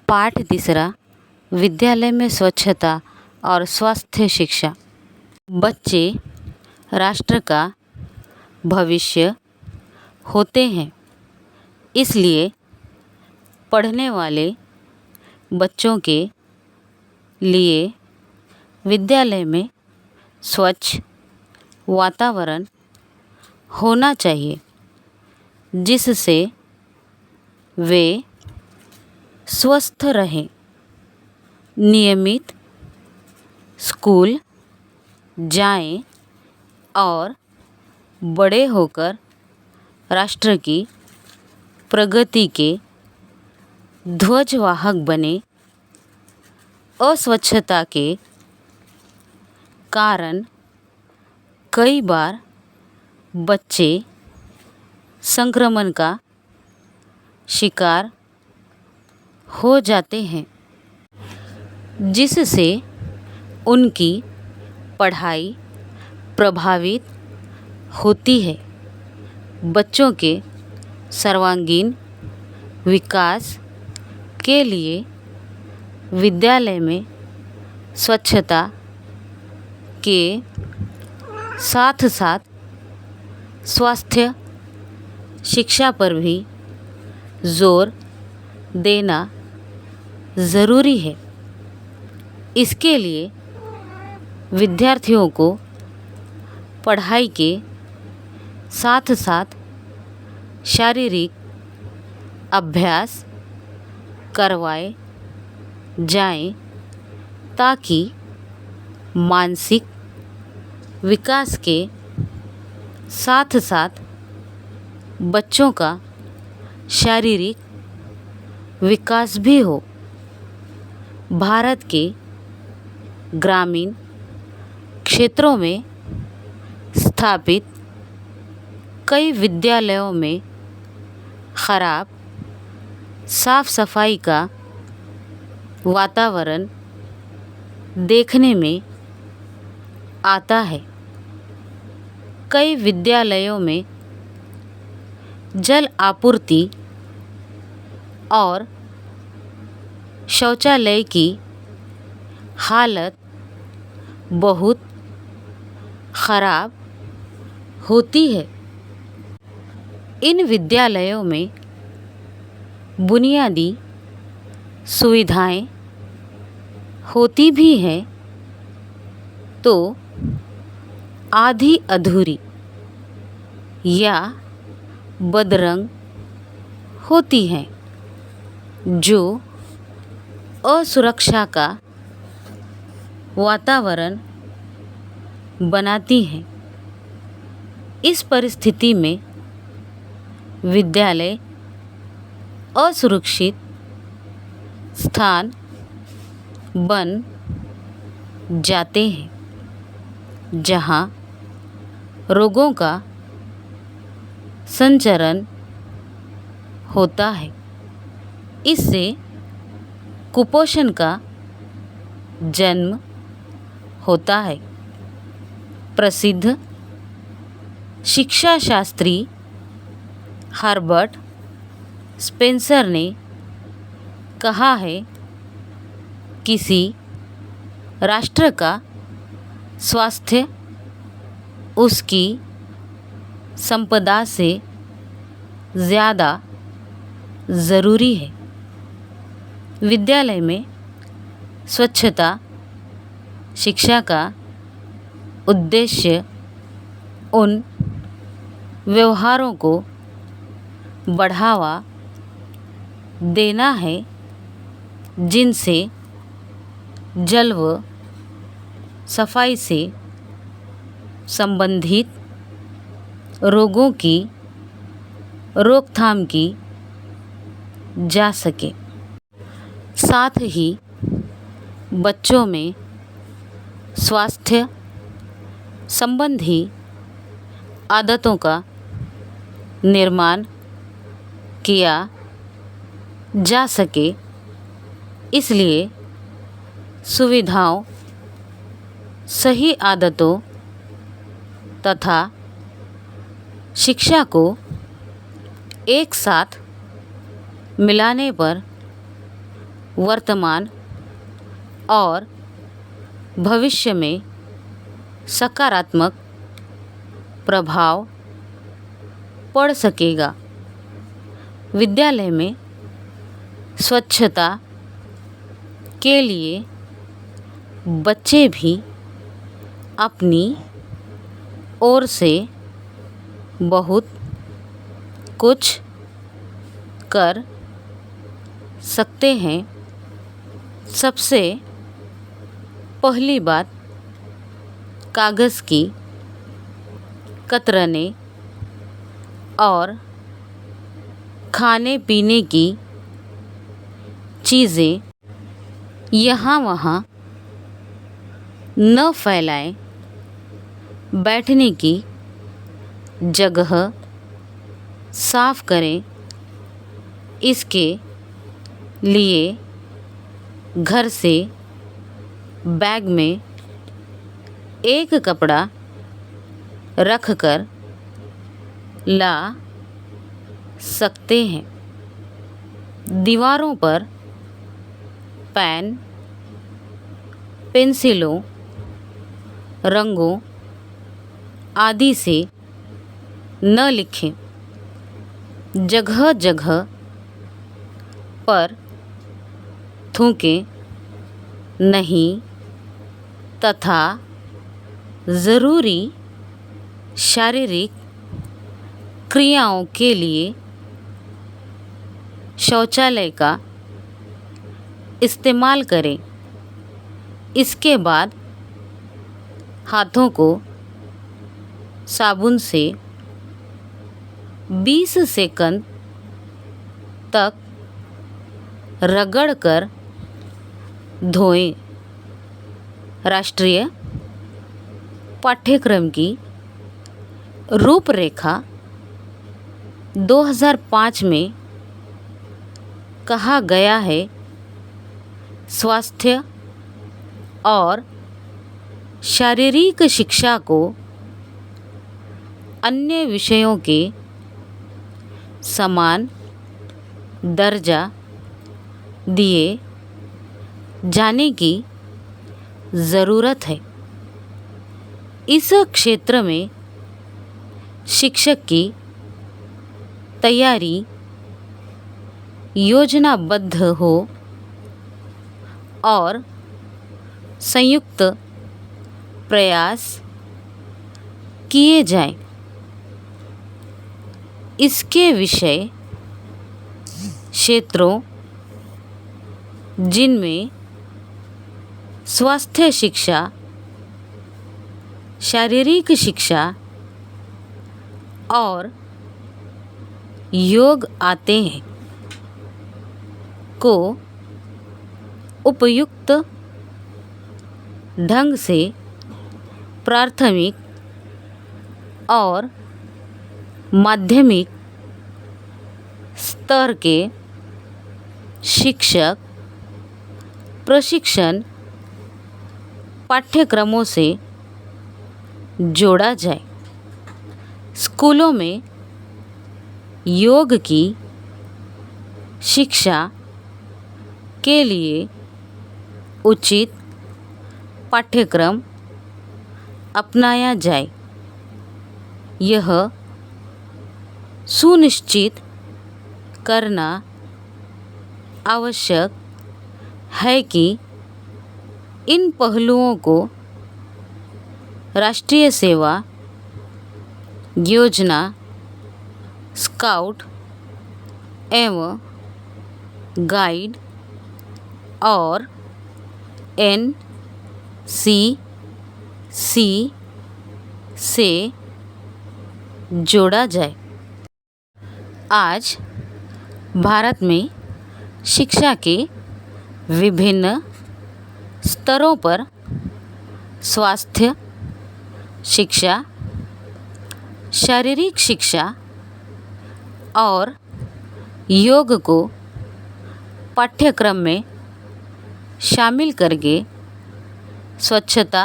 पाठ तीसरा, विद्यालय में स्वच्छता और स्वास्थ्य शिक्षा। बच्चे राष्ट्र का भविष्य होते हैं, इसलिए पढ़ने वाले बच्चों के लिए विद्यालय में स्वच्छ वातावरण होना चाहिए, जिससे वे स्वस्थ रहें। नियमित स्कूल जाएं और बड़े होकर राष्ट्र की प्रगति के ध्वजवाहक बने। अस्वच्छता के कारण कई बार बच्चे संक्रमण का शिकार हो जाते हैं, जिससे उनकी पढ़ाई प्रभावित होती है। बच्चों के सर्वांगीण विकास के लिए विद्यालय में स्वच्छता के साथ साथ स्वास्थ्य शिक्षा पर भी जोर देना ज़रूरी है। इसके लिए विद्यार्थियों को पढ़ाई के साथ साथ शारीरिक अभ्यास करवाए जाएं, ताकि मानसिक विकास के साथ साथ बच्चों का शारीरिक विकास भी हो। भारत के ग्रामीण क्षेत्रों में स्थापित कई विद्यालयों में खराब साफ सफाई का वातावरण देखने में आता है। कई विद्यालयों में जल आपूर्ति और शौचालय की हालत बहुत खराब होती है। इन विद्यालयों में बुनियादी सुविधाएं होती भी हैं, तो आधी अधूरी या बदरंग होती हैं, जो असुरक्षा का वातावरण बनाती हैं। इस परिस्थिति में विद्यालय असुरक्षित स्थान बन जाते हैं, जहां रोगों का संचरण होता है। इससे कुपोषण का जन्म होता है। प्रसिद्ध शिक्षाशास्त्री हर्बर्ट स्पेंसर ने कहा है, किसी राष्ट्र का स्वास्थ्य उसकी संपदा से ज़्यादा ज़रूरी है। विद्यालय में स्वच्छता शिक्षा का उद्देश्य उन व्यवहारों को बढ़ावा देना है, जिनसे जल व सफाई से संबंधित रोगों की रोकथाम की जा सके। साथ ही बच्चों में स्वास्थ्य संबंधी आदतों का निर्माण किया जा सके, इसलिए सुविधाओं, सही आदतों तथा शिक्षा को एक साथ मिलाने पर वर्तमान और भविष्य में सकारात्मक प्रभाव पड़ सकेगा। विद्यालय में स्वच्छता के लिए बच्चे भी अपनी ओर से बहुत कुछ कर सकते हैं। सबसे पहली बात, कागज़ की कतरनें और खाने पीने की चीज़ें यहाँ वहाँ न फैलाएं। बैठने की जगह साफ करें। इसके लिए घर से बैग में एक कपड़ा रख कर ला सकते हैं। दीवारों पर पेन, पेंसिलों, रंगों आदि से न लिखें। जगह जगह पर थूकें नहीं तथा ज़रूरी शारीरिक क्रियाओं के लिए शौचालय का इस्तेमाल करें। इसके बाद हाथों को साबुन से 20 सेकंड तक रगड़कर धोएं। राष्ट्रीय पाठ्यक्रम की रूपरेखा 2005 में कहा गया है, स्वास्थ्य और शारीरिक शिक्षा को अन्य विषयों के समान दर्जा दिए जाने की ज़रूरत है। इस क्षेत्र में शिक्षक की तैयारी योजनाबद्ध हो और संयुक्त प्रयास किए जाएं। इसके विषय क्षेत्रों जिनमें स्वास्थ्य शिक्षा, शारीरिक शिक्षा और योग आते हैं, को उपयुक्त ढंग से प्राथमिक और माध्यमिक स्तर के शिक्षक प्रशिक्षण पाठ्यक्रमों से जोड़ा जाए। स्कूलों में योग की शिक्षा के लिए उचित पाठ्यक्रम अपनाया जाए। यह सुनिश्चित करना आवश्यक है कि इन पहलुओं को राष्ट्रीय सेवा योजना, स्काउट एवं गाइड और NCC से जोड़ा जाए। आज भारत में शिक्षा के विभिन्न स्तरों पर स्वास्थ्य शिक्षा, शारीरिक शिक्षा और योग को पाठ्यक्रम में शामिल करके स्वच्छता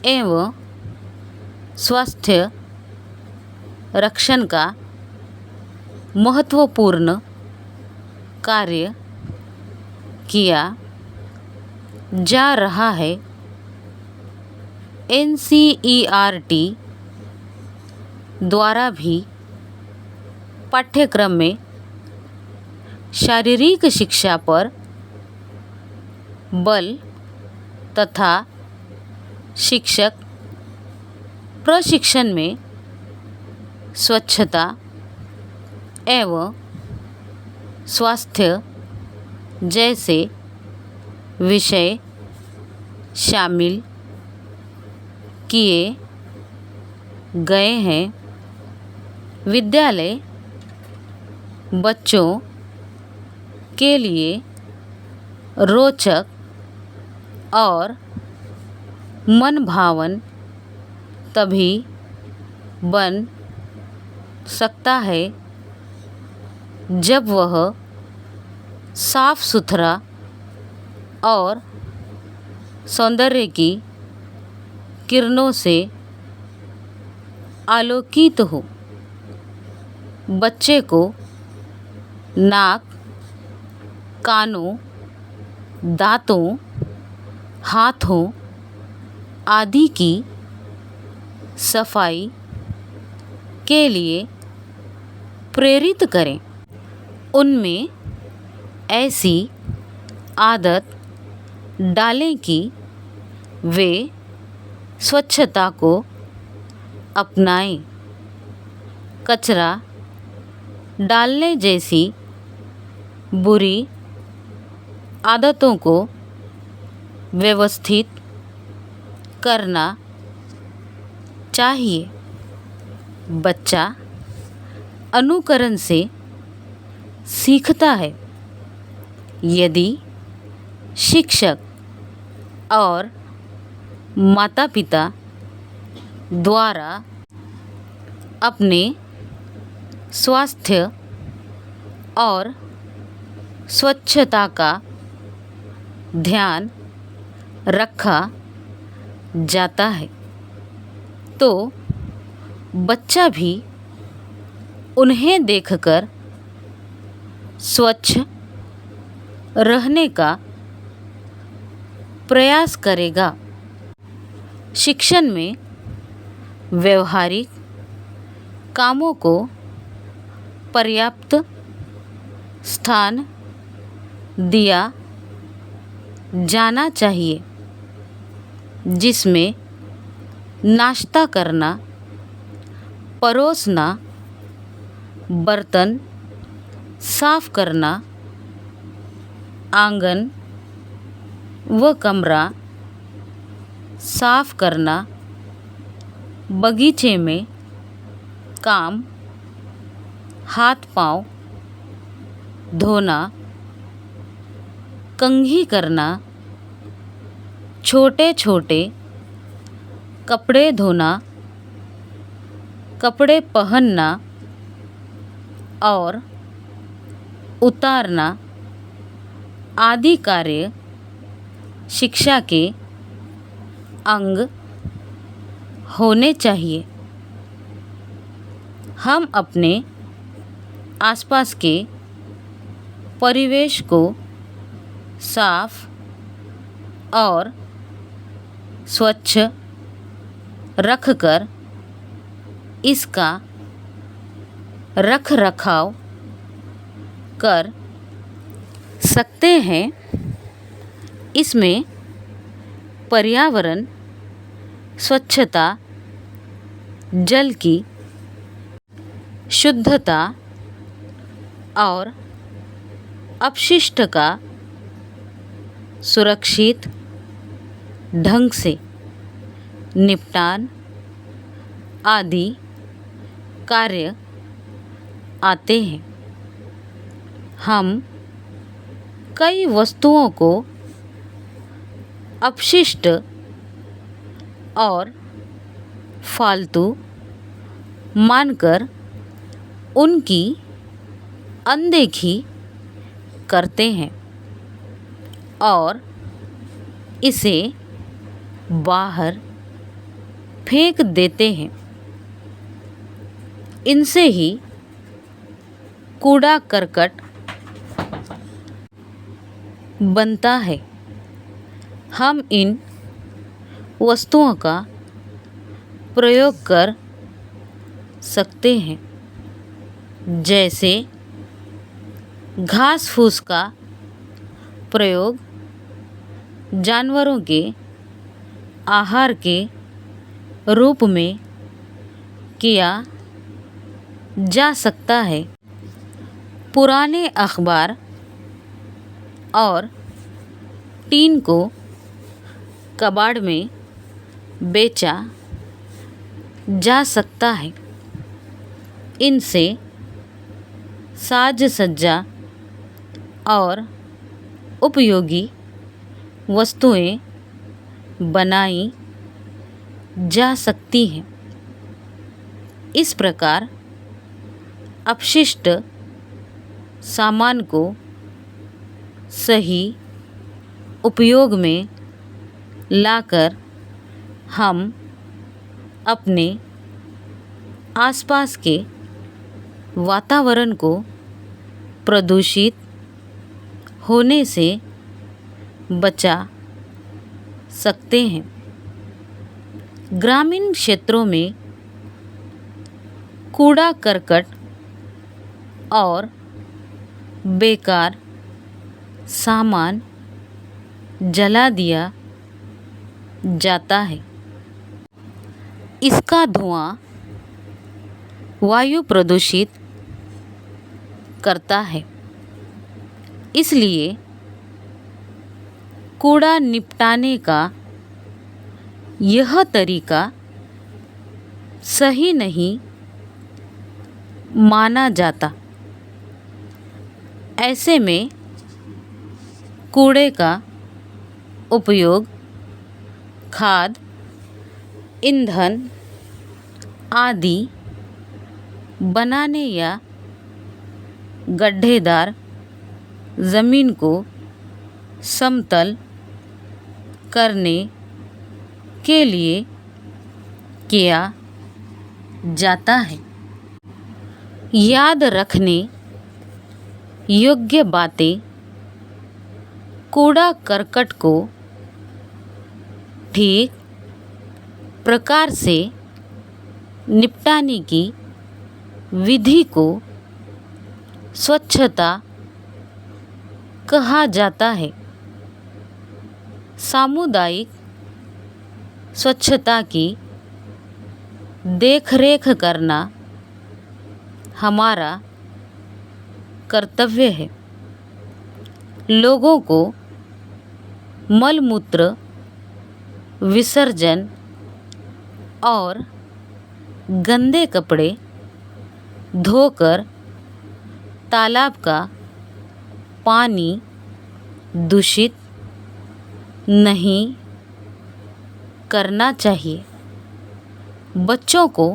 एवं स्वास्थ्य रक्षण का महत्वपूर्ण कार्य किया जा रहा है। NCERT द्वारा भी पाठ्यक्रम में शारीरिक शिक्षा पर बल तथा शिक्षक प्रशिक्षण में स्वच्छता एवं स्वास्थ्य जैसे विषय शामिल किए गए हैं। विद्यालय बच्चों के लिए रोचक और मनभावन तभी बन सकता है जब वह साफ सुथरा और सौंदर्य की किरणों से आलोकित हो। बच्चे को नाक, कानों, दांतों, हाथों आदि की सफाई के लिए प्रेरित करें। उनमें ऐसी आदत डालें कि वे स्वच्छता को अपनाएं। कचरा डालने जैसी बुरी आदतों को व्यवस्थित करना चाहिए। बच्चा अनुकरण से सीखता है। यदि शिक्षक और माता-पिता द्वारा अपने स्वास्थ्य और स्वच्छता का ध्यान रखा जाता है तो बच्चा भी उन्हें देखकर स्वच्छ रहने का प्रयास करेगा। शिक्षण में व्यवहारिक कामों को पर्याप्त स्थान दिया जाना चाहिए, जिसमें नाश्ता करना, परोसना, बर्तन साफ करना, आंगन व कमरा साफ करना, बगीचे में काम, हाथ पांव धोना, कंघी करना, छोटे छोटे कपड़े धोना, कपड़े पहनना और उतारना आदि कार्य शिक्षा के अंग होने चाहिए। हम अपने आसपास के परिवेश को साफ और स्वच्छ रखकर इसका रखरखाव कर सकते हैं। इसमें पर्यावरण, स्वच्छता, जल की शुद्धता और अपशिष्ट का सुरक्षित ढंग से निपटान आदि कार्य आते हैं। हम कई वस्तुओं को अपशिष्ट और फालतू मानकर उनकी अनदेखी करते हैं और इसे बाहर फेंक देते हैं। इनसे ही कूड़ा करकट बनता है। हम इन वस्तुओं का प्रयोग कर सकते हैं, जैसे घास फूस का प्रयोग जानवरों के आहार के रूप में किया जा सकता है। पुराने अखबार और टीन को कबाड़ में बेचा जा सकता है। इनसे साज सज्जा और उपयोगी वस्तुएं बनाई जा सकती हैं। इस प्रकार अपशिष्ट सामान को सही उपयोग में लाकर हम अपने आसपास के वातावरण को प्रदूषित होने से बचा सकते हैं। ग्रामीण क्षेत्रों में कूड़ा करकट और बेकार सामान जला दिया जाता है। इसका धुआं वायु प्रदूषित करता है। इसलिए कूड़ा निपटाने का यह तरीका सही नहीं माना जाता। ऐसे में कूड़े का उपयोग खाद, ईंधन आदि बनाने या गड्ढेदार ज़मीन को समतल करने के लिए किया जाता है। याद रखने योग्य बातें: कूड़ा करकट को ठीक प्रकार से निपटाने की विधि को स्वच्छता कहा जाता है। सामुदायिक स्वच्छता की देखरेख करना हमारा कर्तव्य है। लोगों को मलमूत्र विसर्जन और गंदे कपड़े धोकर तालाब का पानी दूषित नहीं करना चाहिए। बच्चों को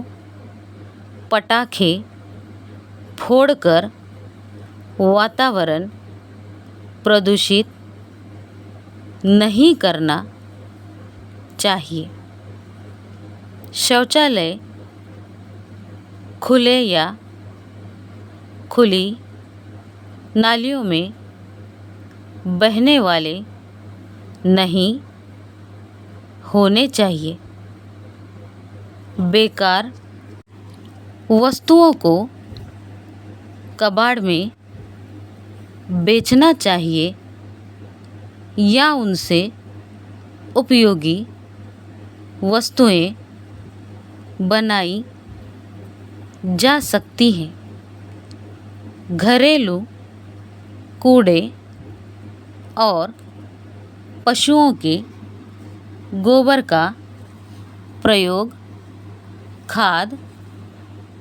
पटाखे फोड़कर वातावरण प्रदूषित नहीं करना चाहिए। शौचालय खुले या खुली नालियों में बहने वाले नहीं होने चाहिए। बेकार वस्तुओं को कबाड़ में बेचना चाहिए या उनसे उपयोगी वस्तुएं बनाई जा सकती हैं। घरेलू कूड़े और पशुओं के गोबर का प्रयोग खाद,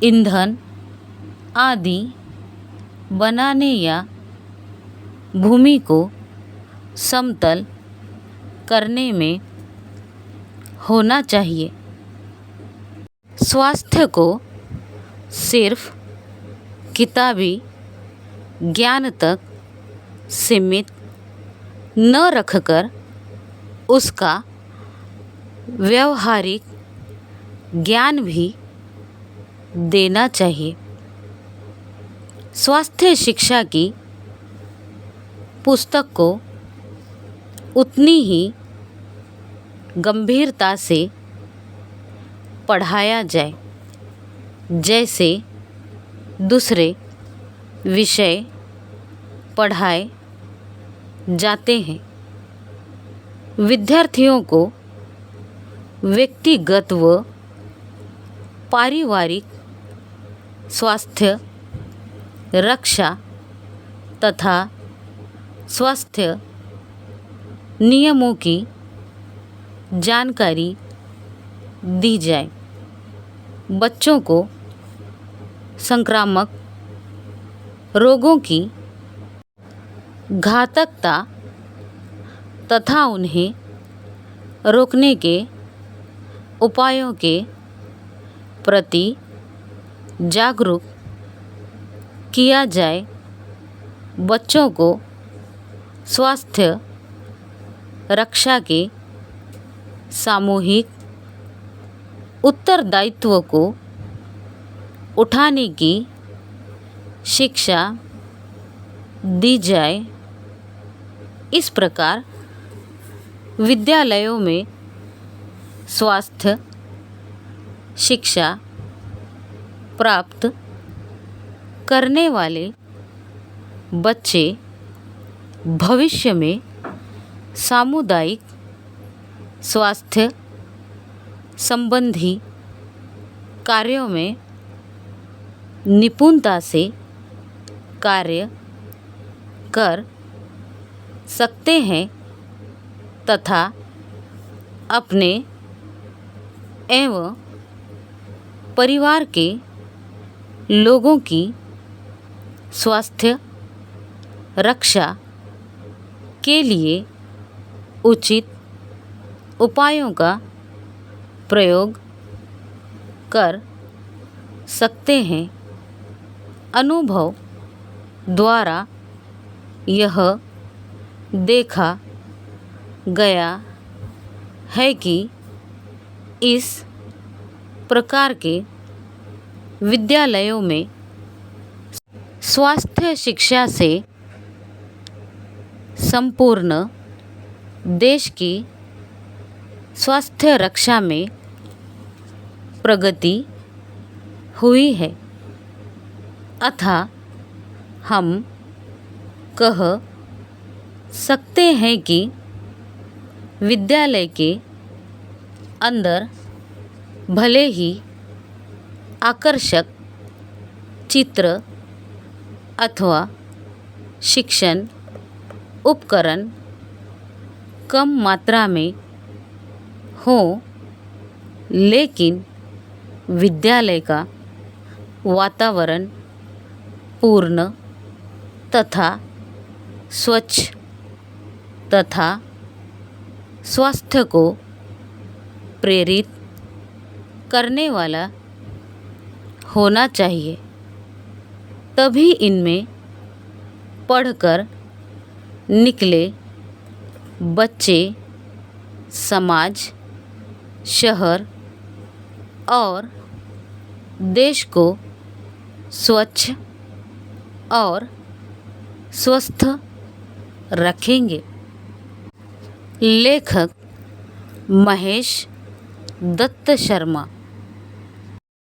ईंधन आदि बनाने या भूमि को समतल करने में होना चाहिए। स्वास्थ्य को सिर्फ किताबी ज्ञान तक सीमित न रखकर उसका व्यावहारिक ज्ञान भी देना चाहिए। स्वास्थ्य शिक्षा की पुस्तक को उतनी ही गंभीरता से पढ़ाया जाए जैसे दूसरे विषय पढ़ाए जाते हैं। विद्यार्थियों को व्यक्तिगत व पारिवारिक स्वास्थ्य रक्षा तथा स्वास्थ्य नियमों की जानकारी दी जाए। बच्चों को संक्रामक रोगों की घातकता तथा उन्हें रोकने के उपायों के प्रति जागरूक किया जाए। बच्चों को स्वास्थ्य रक्षा के सामूहिक उत्तरदायित्व को उठाने की शिक्षा दी जाए। इस प्रकार विद्यालयों में स्वास्थ्य शिक्षा प्राप्त करने वाले बच्चे भविष्य में सामुदायिक स्वास्थ्य संबंधी कार्यों में निपुणता से कार्य कर सकते हैं तथा अपने एवं परिवार के लोगों की स्वास्थ्य रक्षा के लिए उचित उपायों का प्रयोग कर सकते हैं। अनुभव द्वारा यह देखा गया है कि इस प्रकार के विद्यालयों में स्वास्थ्य शिक्षा से संपूर्ण देश की स्वास्थ्य रक्षा में प्रगति हुई है। अतः हम कह सकते हैं कि विद्यालय के अंदर भले ही आकर्षक चित्र अथवा शिक्षण उपकरण कम मात्रा में हो, लेकिन विद्यालय का वातावरण पूर्ण तथा स्वच्छ तथा स्वास्थ्य को प्रेरित करने वाला होना चाहिए। तभी इनमें पढ़कर निकले बच्चे समाज, शहर और देश को स्वच्छ और स्वस्थ रखेंगे। लेखक महेश दत्त शर्मा।